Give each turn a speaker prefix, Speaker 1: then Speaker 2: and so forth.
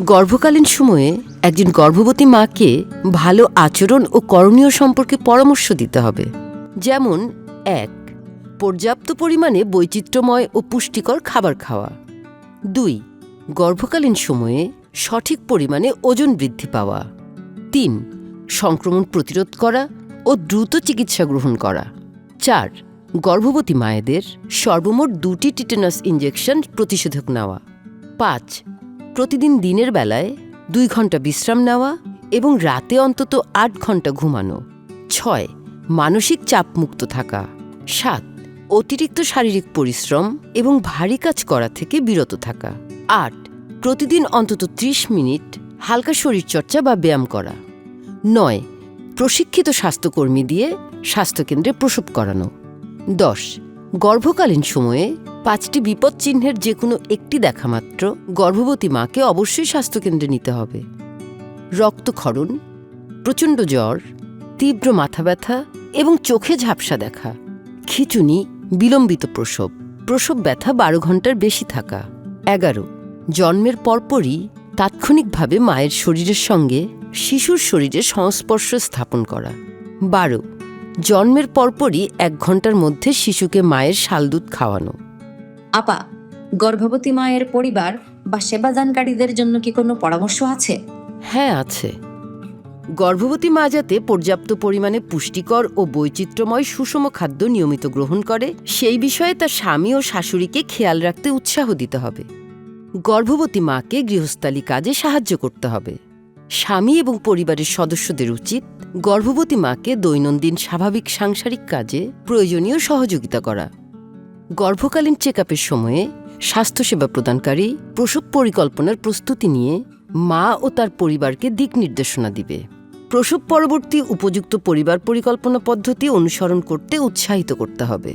Speaker 1: গর্ভকালীন সময়ে একজন গর্ভবতী মাকে ভালো আচরণ ও করণীয় সম্পর্কে পরামর্শ দিতে হবে। যেমন ১. পর্যাপ্ত পরিমাণে বৈচিত্র্যময় ও পুষ্টিকর খাবার খাওয়া। ২. গর্ভকালীন সময়ে সঠিক পরিমাণে ওজন বৃদ্ধি পাওয়া। ৩. সংক্রমণ প্রতিরোধ করা ও দ্রুত চিকিৎসা গ্রহণ করা। ৪. গর্ভবতী মায়েদের সর্বমোট ২টি টিটেনাস ইনজেকশন প্রতিষেধক নেওয়া। ৫. প্রতিদিন দিনের বেলায় ২ ঘন্টা বিশ্রাম নেওয়া এবং রাতে অন্তত ৮ ঘন্টা ঘুমানো। ৬. মানসিক চাপমুক্ত থাকা। ৭. অতিরিক্ত শারীরিক পরিশ্রম এবং ভারী কাজ করা থেকে বিরত থাকা। ৮. প্রতিদিন অন্তত ৩০ মিনিট হালকা শরীরচর্চা বা ব্যায়াম করা। ৯. প্রশিক্ষিত স্বাস্থ্যকর্মী দিয়ে স্বাস্থ্যকেন্দ্রে প্রসব করানো। ১০. গর্ভকালীন সময়ে ৫টি বিপদ চিহ্নের যে কোনো একটি দেখা মাত্র গর্ভবতী মাকে অবশ্যই স্বাস্থ্যকেন্দ্রে নিতে হবে। রক্তক্ষরণ, প্রচণ্ড জ্বর, তীব্র মাথা ব্যথা এবং চোখে ঝাপসা দেখা, খিঁচুনি, বিলম্বিত প্রসব, প্রসব ব্যথা ১২ ঘন্টার বেশি থাকা। ১১. জন্মের পরপরই তাৎক্ষণিকভাবে মায়ের শরীরের সঙ্গে শিশুর শরীরে সংস্পর্শ স্থাপন করা। ১২. জন্মের পরপরই ১ ঘন্টার মধ্যে শিশুকে মায়ের শালদুধ খাওয়ানো।
Speaker 2: আপা, গর্ভবতী মায়ের পরিবার বা সেবাদানকারীদের জন্য কি কোনো পরামর্শ আছে?
Speaker 1: হ্যাঁ, আছে। গর্ভবতী মা যাতে পর্যাপ্ত পরিমাণে পুষ্টিকর ও বৈচিত্র্যময় সুষম খাদ্য নিয়মিত গ্রহণ করে সেই বিষয়ে তার স্বামী ও শাশুড়িকে খেয়াল রাখতে উৎসাহ দিতে হবে। গর্ভবতী মাকে গৃহস্থালী কাজে সাহায্য করতে হবে। স্বামী এবং পরিবারের সদস্যদের উচিত গর্ভবতী মাকে দৈনন্দিন স্বাভাবিক সাংসারিক কাজে প্রয়োজনীয় সহযোগিতা করা। গর্ভকালীন চেকআপের সময়ে স্বাস্থ্যসেবা প্রদানকারী প্রসব পরিকল্পনার প্রস্তুতি নিয়ে মা ও তার পরিবারকে দিক নির্দেশনা দিবে। প্রসব পরবর্তী উপযুক্ত পরিবার পরিকল্পনা পদ্ধতি অনুসরণ করতে উৎসাহিত করতে হবে।